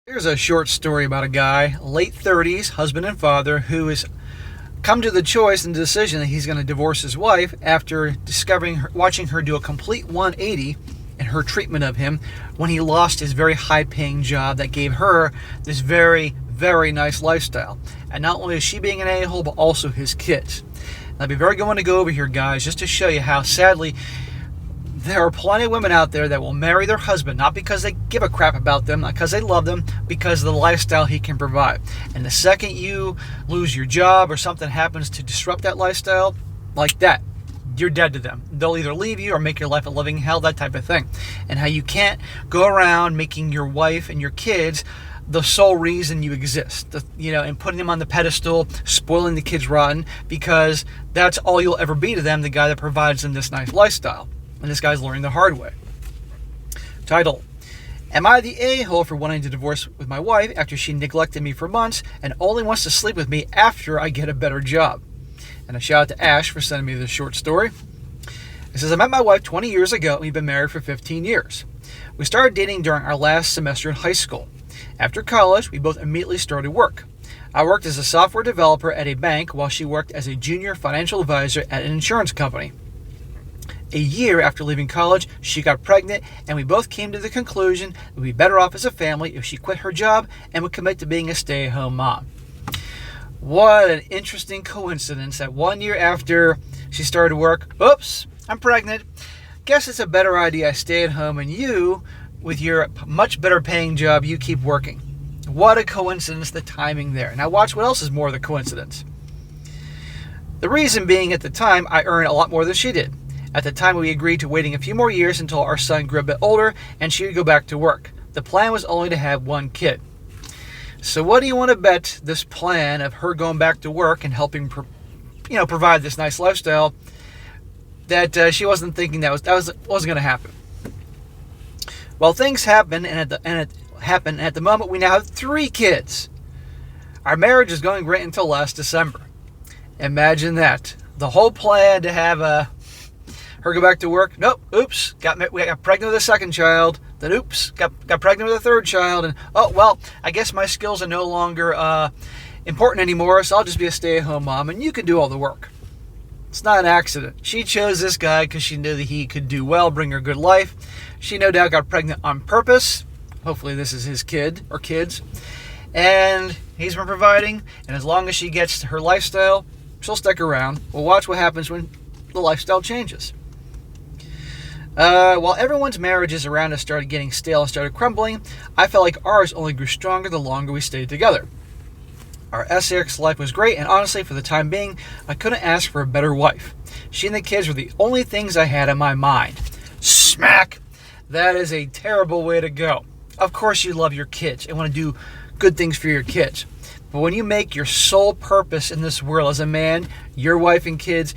Here's a short story about a guy, late 30s, husband and father, who has come to the choice and decision that he's going to divorce his wife after watching her do a complete 180 in her treatment of him when he lost his very high-paying job that gave her this very, very nice lifestyle. And not only is she being an a-hole, but also his kids. And I'll be very going to go over here, guys, just to show you how, sadly, there are plenty of women out there that will marry their husband, not because they give a crap about them, not because they love them, because of the lifestyle he can provide. And the second you lose your job or something happens to disrupt that lifestyle, like that, you're dead to them. They'll either leave you or make your life a living hell, that type of thing. And how you can't go around making your wife and your kids the sole reason you exist, and putting them on the pedestal, spoiling the kids rotten, because that's all you'll ever be to them, the guy that provides them this nice lifestyle. And this guy's learning the hard way. Title: Am I the a-hole for wanting to divorce with my wife after she neglected me for months and only wants to sleep with me after I get a better job? And a shout out to Ash for sending me this short story. It says, I met my wife 20 years ago and we've been married for 15 years. We started dating during our last semester in high school. After college, we both immediately started work. I worked as a software developer at a bank while she worked as a junior financial advisor at an insurance company. A year after leaving college, she got pregnant, and we both came to the conclusion that we'd be better off as a family if she quit her job and would commit to being a stay-at-home mom. What an interesting coincidence that 1 year after she started work, oops, I'm pregnant. Guess it's a better idea I stay at home and you, with your much better paying job, you keep working. What a coincidence, the timing there. Now watch what else is more of a coincidence. The reason being, at the time, I earned a lot more than she did. At the time, we agreed to waiting a few more years until our son grew a bit older and she would go back to work. The plan was only to have one kid. So what do you want to bet this plan of her going back to work and helping provide this nice lifestyle, that she wasn't thinking that wasn't going to happen? Well, things happen, and at the moment we now have 3 kids. Our marriage is going great until last December. Imagine that. The whole plan to have her go back to work. Nope. Oops. We got pregnant with a second child. Then oops. Got pregnant with a third child. And oh, well, I guess my skills are no longer important anymore, so I'll just be a stay-at-home mom and you can do all the work. It's not an accident. She chose this guy because she knew that he could do well, bring her good life. She no doubt got pregnant on purpose. Hopefully this is his kid or kids. And he's been providing. And as long as she gets her lifestyle, she'll stick around. We'll watch what happens when the lifestyle changes. While everyone's marriages around us started getting stale and started crumbling, I felt like ours only grew stronger the longer we stayed together. Our sex life was great, and honestly, for the time being, I couldn't ask for a better wife. She and the kids were the only things I had in my mind. Smack! That is a terrible way to go. Of course you love your kids and want to do good things for your kids. But when you make your sole purpose in this world as a man, your wife and kids,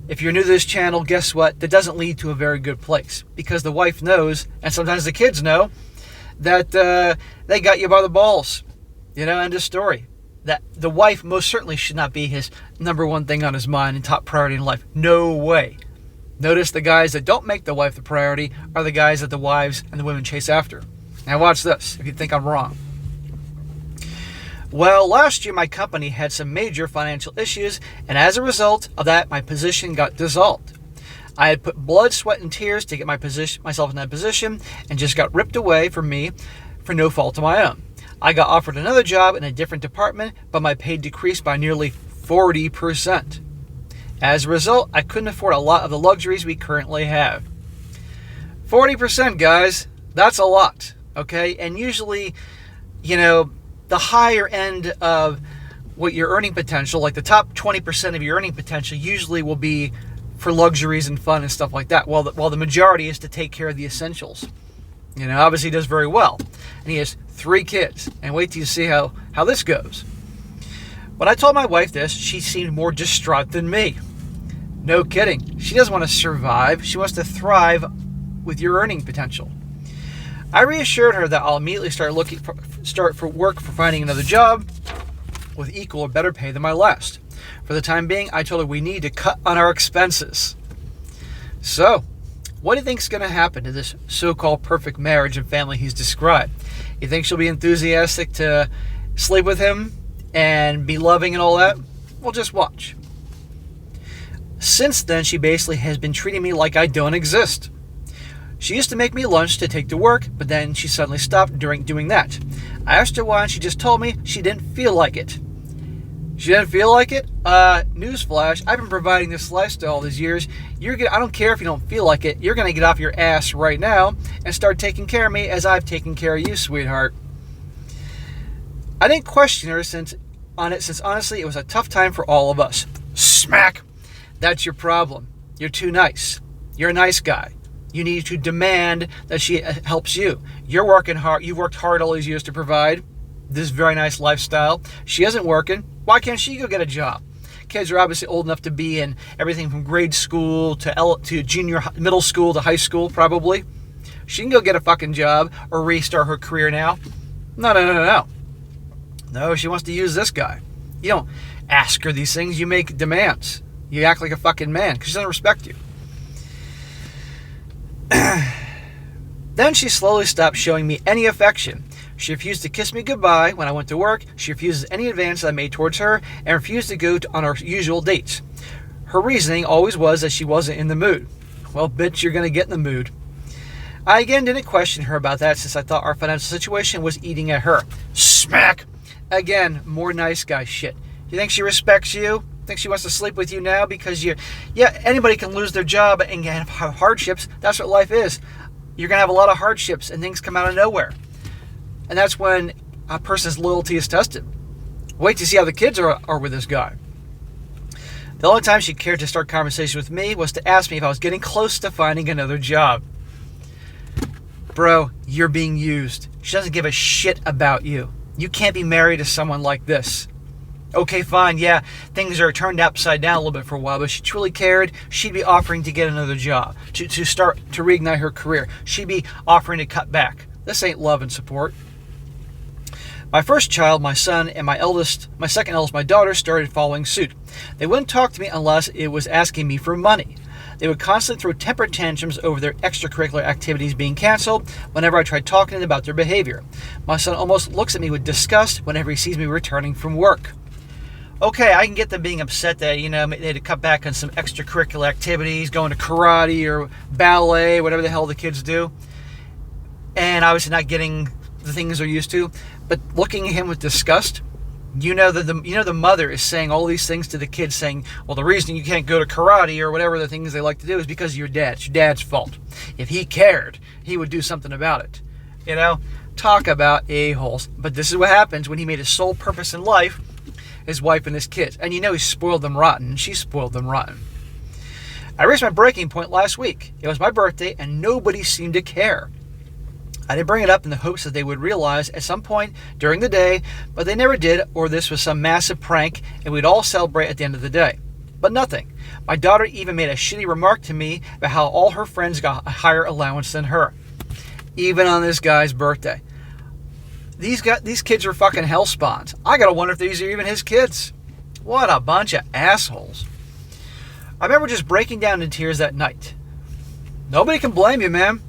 if you're new to this channel, guess what? That doesn't lead to a very good place. Because the wife knows, and sometimes the kids know, that they got you by the balls. End of story. That the wife most certainly should not be his number one thing on his mind and top priority in life. No way. Notice the guys that don't make the wife the priority are the guys that the wives and the women chase after. Now watch this, if you think I'm wrong. Well, last year my company had some major financial issues, and as a result of that, my position got dissolved. I had put blood, sweat, and tears to get myself in that position, and just got ripped away from me for no fault of my own. I got offered another job in a different department, but my pay decreased by nearly 40%. As a result, I couldn't afford a lot of the luxuries we currently have. 40%, guys, that's a lot, okay? And usually, the higher end of what your earning potential, like the top 20% of your earning potential, usually will be for luxuries and fun and stuff like that, while the majority is to take care of the essentials. Obviously he does very well. And he has 3 kids. And wait till you see how this goes. When I told my wife this, she seemed more distraught than me. No kidding. She doesn't want to survive. She wants to thrive with your earning potential. I reassured her that I'll immediately start for work for finding another job with equal or better pay than my last. For the time being, I told her we need to cut on our expenses. So, what do you think is going to happen to this so-called perfect marriage and family he's described? You think she'll be enthusiastic to sleep with him and be loving and all that? Well, just watch. Since then, she basically has been treating me like I don't exist. She used to make me lunch to take to work, but then she suddenly stopped doing that. I asked her why, and she just told me she didn't feel like it. She didn't feel like it? Newsflash, I've been providing this lifestyle all these years. I don't care if you don't feel like it. You're going to get off your ass right now and start taking care of me as I've taken care of you, sweetheart. I didn't question her since honestly it was a tough time for all of us. Smack! That's your problem. You're too nice. You're a nice guy. You need to demand that she helps you. You're working hard. You've worked hard all these years to provide this very nice lifestyle. She isn't working. Why can't she go get a job? Kids are obviously old enough to be in everything from grade school to junior middle school to high school, probably. She can go get a fucking job or restart her career now. No. No, she wants to use this guy. You don't ask her these things. You make demands. You act like a fucking man because she doesn't respect you. Then she slowly stopped showing me any affection. She refused to kiss me goodbye when I went to work. She refuses any advances I made towards her and refused to go on our usual dates. Her reasoning always was that she wasn't in the mood. Well, bitch, you're going to get in the mood. I again didn't question her about that since I thought our financial situation was eating at her. Smack! Again, more nice guy shit. You think she respects you? Think she wants to sleep with you now because anybody can lose their job and have hardships. That's what life is. You're going to have a lot of hardships and things come out of nowhere. And that's when a person's loyalty is tested. Wait to see how the kids are with this guy. The only time she cared to start conversation with me was to ask me if I was getting close to finding another job. Bro, you're being used. She doesn't give a shit about you. You can't be married to someone like this. Okay, fine, yeah, things are turned upside down a little bit for a while, but if she truly cared, she'd be offering to get another job, to reignite her career. She'd be offering to cut back. This ain't love and support. My first child, my son, and my second eldest, my daughter, started following suit. They wouldn't talk to me unless it was asking me for money. They would constantly throw temper tantrums over their extracurricular activities being canceled whenever I tried talking to them about their behavior. My son almost looks at me with disgust whenever he sees me returning from work. Okay, I can get them being upset that, they had to cut back on some extracurricular activities, going to karate or ballet, whatever the hell the kids do. And obviously not getting the things they're used to. But looking at him with disgust, the mother is saying all these things to the kids, saying, well, the reason you can't go to karate or whatever the things they like to do is because of your dad. It's your dad's fault. If he cared, he would do something about it. Talk about a-holes. But this is what happens when he made his sole purpose in life his wife and his kids. And he spoiled them rotten. She spoiled them rotten. I reached my breaking point last week. It was my birthday and nobody seemed to care. I didn't bring it up in the hopes that they would realize at some point during the day, but they never did, or this was some massive prank and we'd all celebrate at the end of the day. But nothing. My daughter even made a shitty remark to me about how all her friends got a higher allowance than her. Even on this guy's birthday. These kids are fucking hell spawns. I gotta wonder if these are even his kids. What a bunch of assholes. I remember just breaking down in tears that night. Nobody can blame you, man.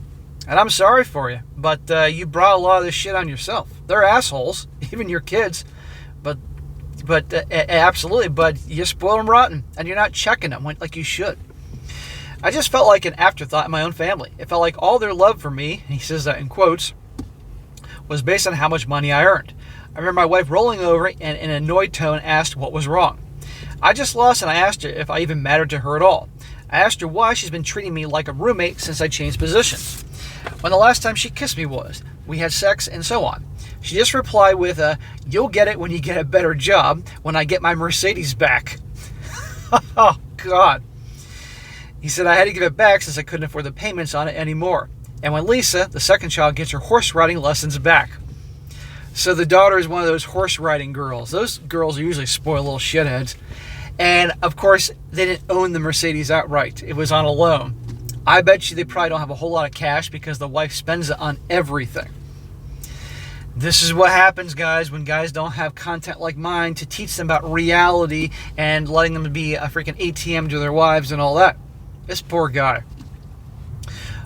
And I'm sorry for you. But you brought a lot of this shit on yourself. They're assholes. Even your kids. But absolutely. But you spoil them rotten. And you're not checking them like you should. I just felt like an afterthought in my own family. It felt like all their love for me, and he says that in quotes, was based on how much money I earned. I remember my wife rolling over and in an annoyed tone asked what was wrong. I just lost and I asked her if I even mattered to her at all. I asked her why she's been treating me like a roommate since I changed positions. When the last time she kissed me was, we had sex, and so on. She just replied with you'll get it when you get a better job, when I get my Mercedes back. Oh, God. He said I had to give it back since I couldn't afford the payments on it anymore. And when Lisa, the second child, gets her horse riding lessons back. So the daughter is one of those horse riding girls. Those girls are usually spoiled little shitheads. And, of course, they didn't own the Mercedes outright. It was on a loan. I bet you they probably don't have a whole lot of cash because the wife spends it on everything. This is what happens, guys, when guys don't have content like mine to teach them about reality and letting them be a freaking ATM to their wives and all that. This poor guy.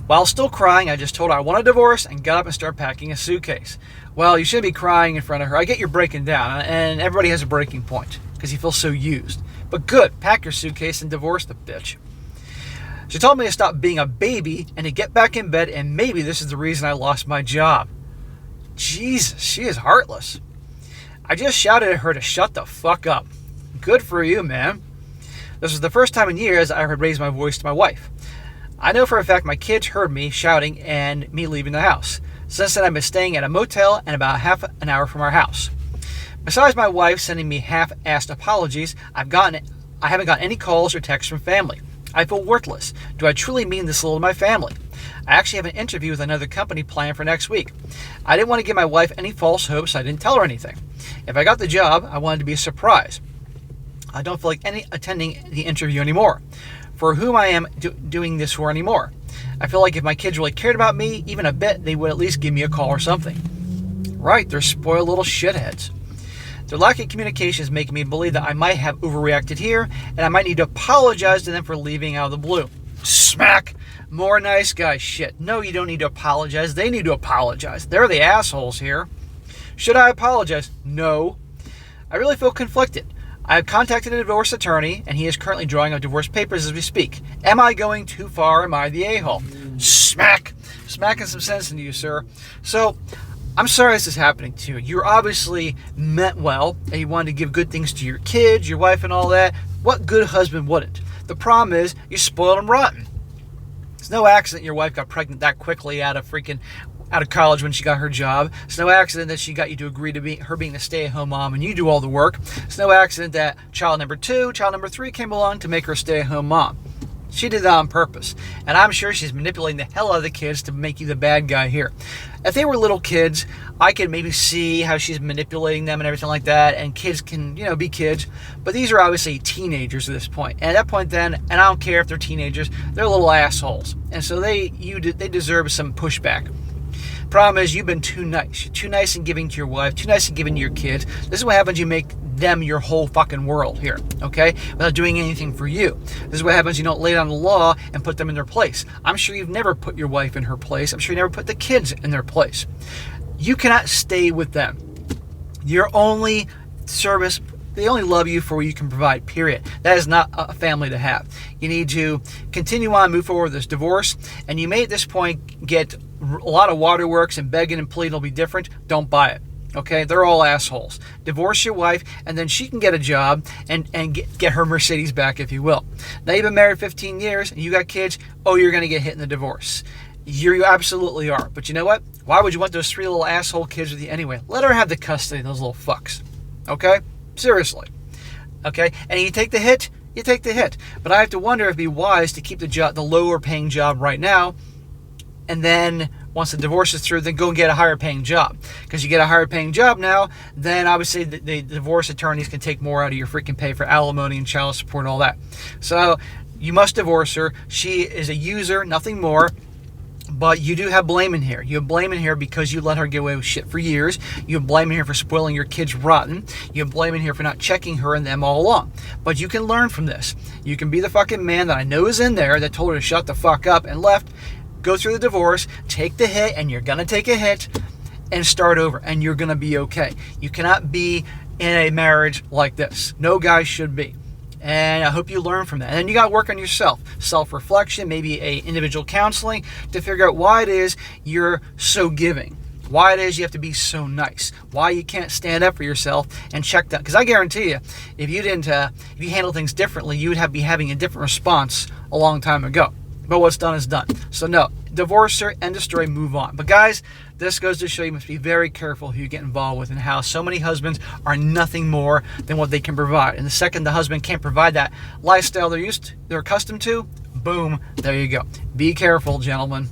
While still crying, I just told her I want a divorce and got up and started packing a suitcase. Well, you shouldn't be crying in front of her. I get you're breaking down, and everybody has a breaking point because you feel so used. But good, pack your suitcase and divorce the bitch. She told me to stop being a baby and to get back in bed, and maybe this is the reason I lost my job. Jesus, she is heartless. I just shouted at her to shut the fuck up. Good for you, man. This was the first time in years I had raised my voice to my wife. I know for a fact my kids heard me shouting and me leaving the house. Since then, I've been staying at a motel and about half an hour from our house. Besides my wife sending me half-assed apologies, I haven't gotten any calls or texts from family. I feel worthless. Do I truly mean this little to my family? I actually have an interview with another company planned for next week. I didn't want to give my wife any false hopes, so I didn't tell her anything. If I got the job, I wanted to be a surprise. I don't feel like attending the interview anymore. For whom I am doing this for anymore. I feel like if my kids really cared about me, even a bit, they would at least give me a call or something. Right, they're spoiled little shitheads. Their lack of communication is making me believe that I might have overreacted here, and I might need to apologize to them for leaving out of the blue. Smack! More nice guy shit. No, you don't need to apologize. They need to apologize. They're the assholes here. Should I apologize? No. I really feel conflicted. I have contacted a divorce attorney, and he is currently drawing up divorce papers as we speak. Am I going too far? Am I the a-hole? Smack! Smacking some sense into you, sir. So, I'm sorry this is happening to you. You're obviously meant well, and you wanted to give good things to your kids, your wife, and all that. What good husband wouldn't? The problem is, you spoiled them rotten. It's no accident your wife got pregnant that quickly out of college when she got her job. It's no accident that she got you to agree to her being a stay-at-home mom and you do all the work. It's no accident that child number 2, child number 3 came along to make her a stay-at-home mom. She did that on purpose. And I'm sure she's manipulating the hell out of the kids to make you the bad guy here. If they were little kids, I could maybe see how she's manipulating them and everything like that. And kids can, be kids. But these are obviously teenagers at this point. And at that point then, and I don't care if they're teenagers, they're little assholes. And so they deserve some pushback. Problem is, you've been too nice. You're too nice in giving to your wife, too nice in giving to your kids. This is what happens. You make them your whole fucking world here, okay? Without doing anything for you. This is what happens. You don't lay down the law and put them in their place. I'm sure you've never put your wife in her place. I'm sure you never put the kids in their place. You cannot stay with them. Your only service, they only love you for what you can provide, period. That is not a family to have. You need to continue on, move forward with this divorce, and you may at this point get a lot of waterworks and begging and pleading will be different. Don't buy it. Okay, they're all assholes. Divorce your wife, and then she can get a job and get her Mercedes back, if you will. Now, you've been married 15 years, and you got kids. Oh, you're going to get hit in the divorce. You absolutely are. But you know what? Why would you want those 3 little asshole kids with you anyway? Let her have the custody of those little fucks. Okay? Seriously. Okay? And you take the hit, you take the hit. But I have to wonder if it'd be wise to keep the lower paying job right now, and then once the divorce is through, then go and get a higher paying job. Because you get a higher paying job now, then obviously the divorce attorneys can take more out of your freaking pay for alimony and child support and all that. So you must divorce her. She is a user, nothing more. But you do have blame in here. You have blame in here because you let her get away with shit for years. You have blame in here for spoiling your kids rotten. You have blame in here for not checking her and them all along. But you can learn from this. You can be the fucking man that I know is in there that told her to shut the fuck up and left. Go through the divorce, take the hit, and you're going to take a hit, and start over, and you're going to be okay. You cannot be in a marriage like this. No guy should be. And I hope you learn from that. And then you got to work on yourself. Self-reflection, maybe a individual counseling to figure out why it is you're so giving. Why it is you have to be so nice. Why you can't stand up for yourself and check that. Because I guarantee you, if you handle things differently, you would be having a different response a long time ago. But what's done is done. So no, divorce her, end of story, move on. But guys, this goes to show you must be very careful who you get involved with and how so many husbands are nothing more than what they can provide. And the second the husband can't provide that lifestyle they're accustomed to, boom, there you go. Be careful, gentlemen.